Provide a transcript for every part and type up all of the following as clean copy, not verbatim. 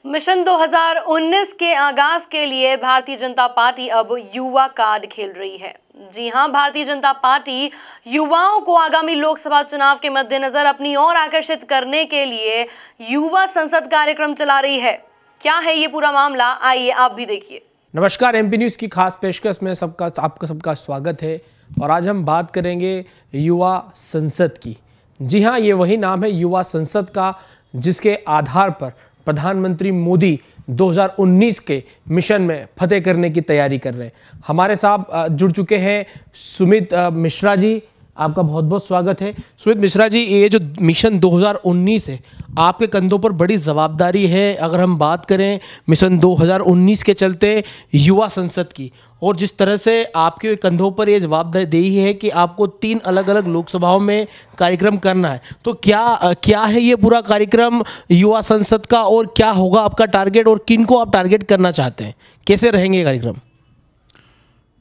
Mission 2019 के आगाज के लिए भारतीय जनता पार्टी अब युवा कार्ड खेल रही है। जी हां, भारतीय जनता पार्टी युवाओं को आगामी लोकसभा चुनाव के मद्देनजर अपनी ओर आकर्षित करने के लिए युवा संसद कार्यक्रम चला रही है। क्या है ये पूरा मामला, आइए आप भी देखिए। नमस्कार, एमपी न्यूज़ की खास पेशकश में आपका सबका स्वागत है। और आज हम बात करेंगे युवा संसद की। जी हाँ, ये वही नाम है युवा संसद का, जिसके आधार पर प्रधानमंत्री मोदी 2019 के मिशन में फतेह करने की तैयारी कर रहे हैं। हमारे साथ जुड़ चुके हैं सुमित मिश्रा जी, आपका बहुत बहुत स्वागत है। सुमित मिश्रा जी, ये जो मिशन 2019 है, आपके कंधों पर बड़ी जवाबदारी है। अगर हम बात करें मिशन 2019 के चलते युवा संसद की, और जिस तरह से आपके कंधों पर ये जवाबदेही है कि आपको 3 अलग अलग लोकसभाओं में कार्यक्रम करना है, तो क्या है ये पूरा कार्यक्रम युवा संसद का, और क्या होगा आपका टारगेट, और किन को आप टारगेट करना चाहते हैं, कैसे रहेंगे ये कार्यक्रम?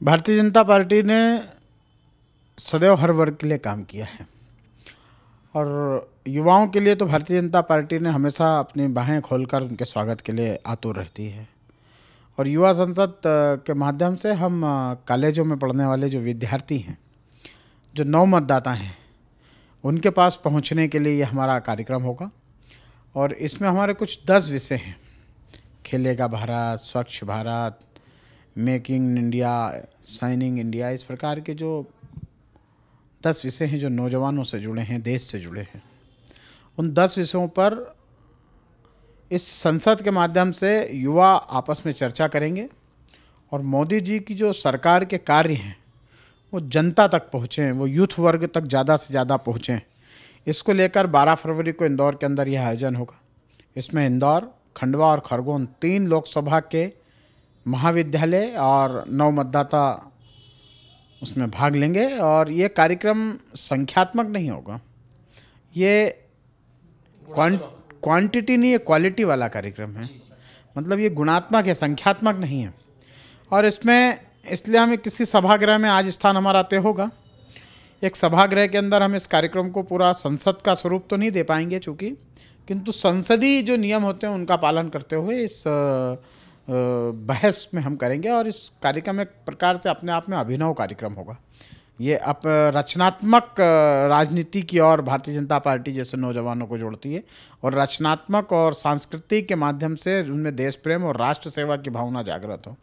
भारतीय जनता पार्टी ने सदैव हर वर्ग के लिए काम किया है, और युवाओं के लिए तो भारतीय जनता पार्टी ने हमेशा अपनी बाहें खोलकर उनके स्वागत के लिए आतुर रहती है। और युवा संसद के माध्यम से हम कॉलेजों में पढ़ने वाले जो विद्यार्थी हैं, जो नव मतदाता हैं, उनके पास पहुंचने के लिए ये हमारा कार्यक्रम होगा। और इसमें हमारे कुछ 10 विषय हैं। खेलेगा भारत, स्वच्छ Bharat, making India, shining India, इस प्रकार के जो 10 विषय हैं जो नौजवानों से जुड़े हैं, देश से जुड़े हैं। उन 10 विषयों पर इस संसद के माध्यम से युवा आपस में चर्चा करेंगे, और मोदी जी की जो सरकार के कार्य हैं वो जनता तक पहुँचें, वो यूथ वर्ग तक ज़्यादा से ज़्यादा पहुँचें। इसको लेकर 12 फरवरी को इंदौर के अंदर यह आयोजन होगा। इसमें इंदौर, खंडवा और खरगोन 3 लोकसभा के महाविद्यालय और नव मतदाता उसमें भाग लेंगे। और ये कार्यक्रम संख्यात्मक नहीं होगा, ये क्वांटिटी नहीं, ये क्वालिटी वाला कार्यक्रम है। मतलब ये गुणात्मक है, संख्यात्मक नहीं है। और इसमें इसलिए हमें किसी सभागृह में आज स्थान हमारा तय होगा। एक सभागृह के अंदर हम इस कार्यक्रम को पूरा संसद का स्वरूप तो नहीं दे पाएंगे चूँकि, किंतु संसदीय जो नियम होते हैं उनका पालन करते हुए इस बहस में हम करेंगे। और इस कार्यक्रम एक प्रकार से अपने आप में अभिनव कार्यक्रम होगा। ये अब रचनात्मक राजनीति की ओर भारतीय जनता पार्टी जैसे नौजवानों को जोड़ती है, और रचनात्मक और सांस्कृतिक के माध्यम से उनमें देश प्रेम और राष्ट्र सेवा की भावना जागृत हो।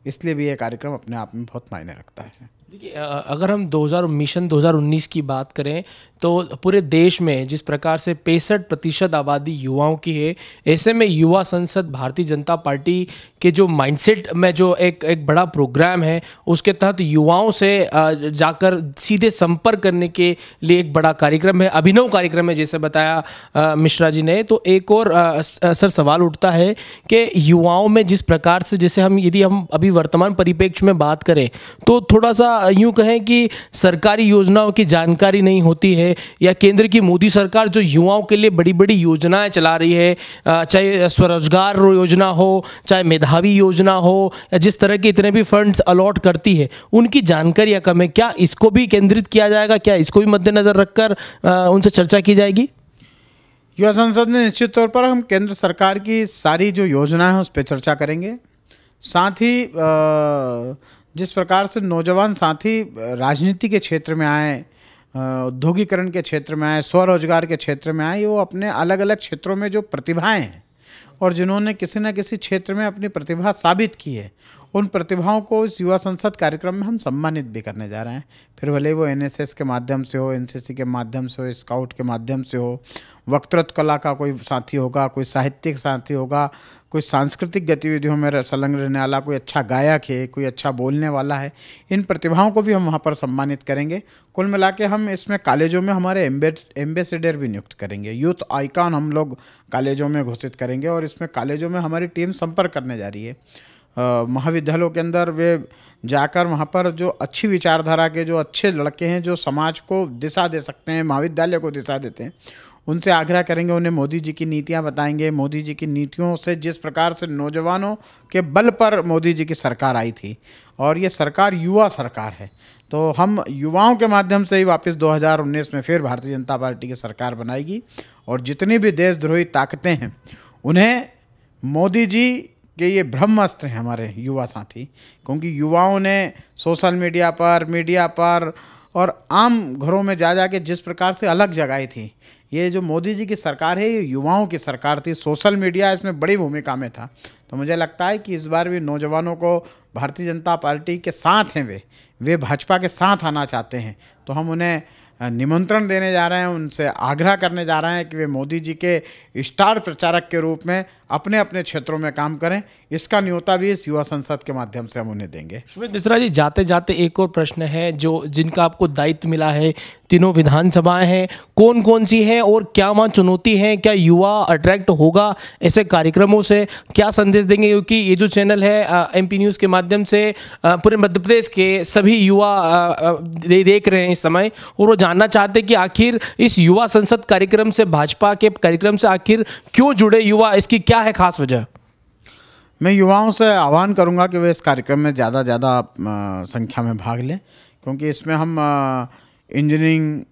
इसलिए भी ये कार्यक्रम अपने आप में बहुत मायने रखता है। देखिए, अगर हम मिशन 2019 की बात करें तो पूरे देश में जिस प्रकार से 65% आबादी युवाओं की है, ऐसे में युवा संसद भारतीय जनता पार्टी के जो माइंडसेट में जो एक बड़ा प्रोग्राम है, उसके तहत युवाओं से जाकर सीधे संपर्क करने के लिए एक बड़ा कार्यक्रम है, अभिनव कार्यक्रम है, जैसे बताया मिश्रा जी ने। तो एक और सर सवाल उठता है कि युवाओं में जिस प्रकार से, जैसे यदि हम अभी वर्तमान परिप्रेक्ष्य में बात करें तो थोड़ा सा यूं कहें कि सरकारी योजनाओं की जानकारी नहीं होती है, या केंद्र की मोदी सरकार जो युवाओं के लिए बड़ी बड़ी योजनाएं चला रही है, चाहे स्वरोजगार योजना हो, चाहे मेधावी योजना हो, या जिस तरह के इतने भी फंड्स अलॉट करती है, उनकी जानकारी कम है। क्या इसको भी केंद्रित किया जाएगा, क्या इसको भी मद्देनजर रखकर उनसे चर्चा की जाएगी? युवा संसद में निश्चित तौर पर हम केंद्र सरकार की सारी जो योजनाएं हैं उस पर चर्चा करेंगे। साथ ही जिस प्रकार से नौजवान साथी राजनीति के क्षेत्र में आए, औद्योगिकरण के क्षेत्र में आए, स्वरोजगार के क्षेत्र में आए, वो अपने अलग अलग क्षेत्रों में जो प्रतिभाएं हैं और जिन्होंने किसी न किसी क्षेत्र में अपनी प्रतिभा साबित की है, उन प्रतिभाओं को इस युवा संसद कार्यक्रम में हम सम्मानित भी करने जा रहे हैं। फिर भले वो एनएसएस के माध्यम से हो, एनसीसी के माध्यम से हो, स्काउट के माध्यम से हो, वक्तृत्व कला का कोई साथी होगा, कोई साहित्यिक साथी होगा, कोई सांस्कृतिक गतिविधियों में संलग्न रहने वाला, कोई अच्छा गायक है, कोई अच्छा बोलने वाला है, इन प्रतिभाओं को भी हम वहाँ पर सम्मानित करेंगे। कुल मिला के हम इसमें कॉलेजों में हमारे एम्बेसडर भी नियुक्त करेंगे, यूथ आइकॉन हम लोग कॉलेजों में घोषित करेंगे। और इसमें कॉलेजों में हमारी टीम संपर्क करने जा रही है, महाविद्यालयों के अंदर वे जाकर वहाँ पर जो अच्छी विचारधारा के जो अच्छे लड़के हैं, जो समाज को दिशा दे सकते हैं, महाविद्यालय को दिशा देते हैं, उनसे आग्रह करेंगे, उन्हें मोदी जी की नीतियाँ बताएंगे। मोदी जी की नीतियों से जिस प्रकार से नौजवानों के बल पर मोदी जी की सरकार आई थी, और ये सरकार युवा सरकार है, तो हम युवाओं के माध्यम से ही वापस 2019 में फिर भारतीय जनता पार्टी की सरकार बनाएगी। और जितनी भी देशद्रोही ताकतें हैं उन्हें मोदी जी के ये ब्रह्मास्त्र हैं हमारे युवा साथी, क्योंकि युवाओं ने सोशल मीडिया पर और आम घरों में जा के जिस प्रकार से अलग जगाई थी। ये जो मोदी जी की सरकार है, ये युवाओं की सरकार थी। सोशल मीडिया इसमें बड़ी भूमिका में था। तो मुझे लगता है कि इस बार भी नौजवानों को भारतीय जनता पार्टी के साथ हैं, वे भाजपा के साथ आना चाहते हैं। तो हम उन्हें निमंत्रण देने जा रहे हैं, उनसे आग्रह करने जा रहे हैं कि वे मोदी जी के स्टार प्रचारक के रूप में अपने अपने क्षेत्रों में काम करें। इसका न्योता भी इस युवा संसद के माध्यम से हम उन्हें देंगे। सुमित मिश्रा जी, जाते जाते एक और प्रश्न है जिनका आपको दायित्व मिला है। तीनों विधानसभाएं हैं, कौन कौन सी हैं और क्या वहाँ चुनौती है? क्या युवा अट्रैक्ट होगा ऐसे कार्यक्रमों से? क्या संदेश देंगे? क्योंकि ये जो चैनल है MP न्यूज़ के माध्यम से पूरे मध्य प्रदेश के सभी युवा देख रहे हैं इस समय, और वो जानना चाहते हैं कि आखिर इस युवा संसद कार्यक्रम से, भाजपा के कार्यक्रम से आखिर क्यों जुड़े युवा, इसकी क्या है खास वजह? मैं युवाओं से आह्वान करूंगा कि वे इस कार्यक्रम में ज़्यादा संख्या में भाग लें, क्योंकि इसमें हम इंजीनियरिंग,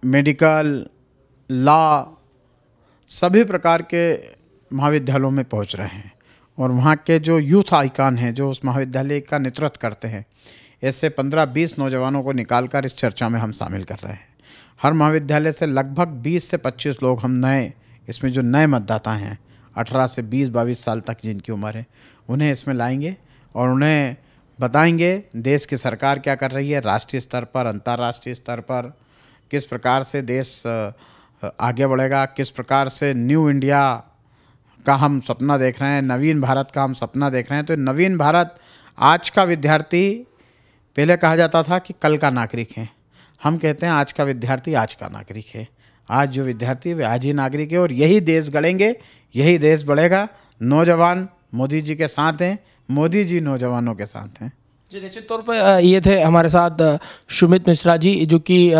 मेडिकल, लॉ सभी प्रकार के महाविद्यालयों में पहुंच रहे हैं, और वहाँ के जो यूथ आइकॉन हैं, जो उस महाविद्यालय का नेतृत्व करते हैं, ऐसे 15-20 नौजवानों को निकालकर इस चर्चा में हम शामिल कर रहे हैं। हर महाविद्यालय से लगभग 20 से 25 लोग हम इसमें जो नए मतदाता हैं 18 से 20-22 साल तक जिनकी उम्र है, उन्हें इसमें लाएंगे और उन्हें बताएंगे देश की सरकार क्या कर रही है, राष्ट्रीय स्तर पर, अंतर्राष्ट्रीय स्तर पर किस प्रकार से देश आगे बढ़ेगा, किस प्रकार से न्यू इंडिया का हम सपना देख रहे हैं, नवीन भारत का हम सपना देख रहे हैं। तो नवीन भारत, आज का विद्यार्थी, पहले कहा जाता था कि कल का नागरिक है, हम कहते हैं आज का विद्यार्थी आज का नागरिक है। आज जो विद्यार्थी है वे आज ही नागरिक है, और यही देश गढ़ेंगे, यही देश बढ़ेगा। नौजवान मोदी जी के साथ हैं, मोदी जी नौजवानों के साथ हैं। जी, निश्चित तौर पर ये थे हमारे साथ सुमित मिश्रा जी, जो कि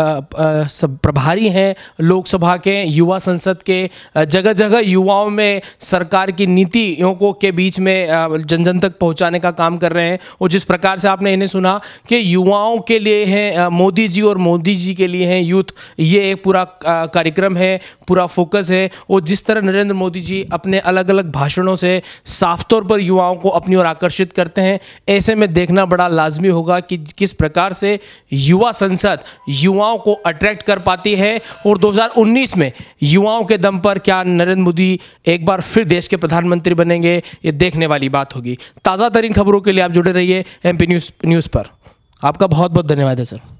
सब प्रभारी हैं लोकसभा के, युवा संसद के। जगह जगह युवाओं में सरकार की नीतियों को के बीच में जन जन तक पहुंचाने का काम कर रहे हैं। और जिस प्रकार से आपने इन्हें सुना कि युवाओं के लिए है मोदी जी और मोदी जी के लिए हैं यूथ, ये एक पूरा कार्यक्रम है, पूरा फोकस है। और जिस तरह नरेंद्र मोदी जी अपने अलग अलग भाषणों से साफ तौर पर युवाओं को अपनी ओर आकर्षित करते हैं, ऐसे में देखना बड़ा लाजमी होगा कि किस प्रकार से युवा संसद युवाओं को अट्रैक्ट कर पाती है, और 2019 में युवाओं के दम पर क्या नरेंद्र मोदी एक बार फिर देश के प्रधानमंत्री बनेंगे, ये देखने वाली बात होगी। ताज़ा तरीन खबरों के लिए आप जुड़े रहिए MP न्यूज़ पर। आपका बहुत बहुत धन्यवाद है सर।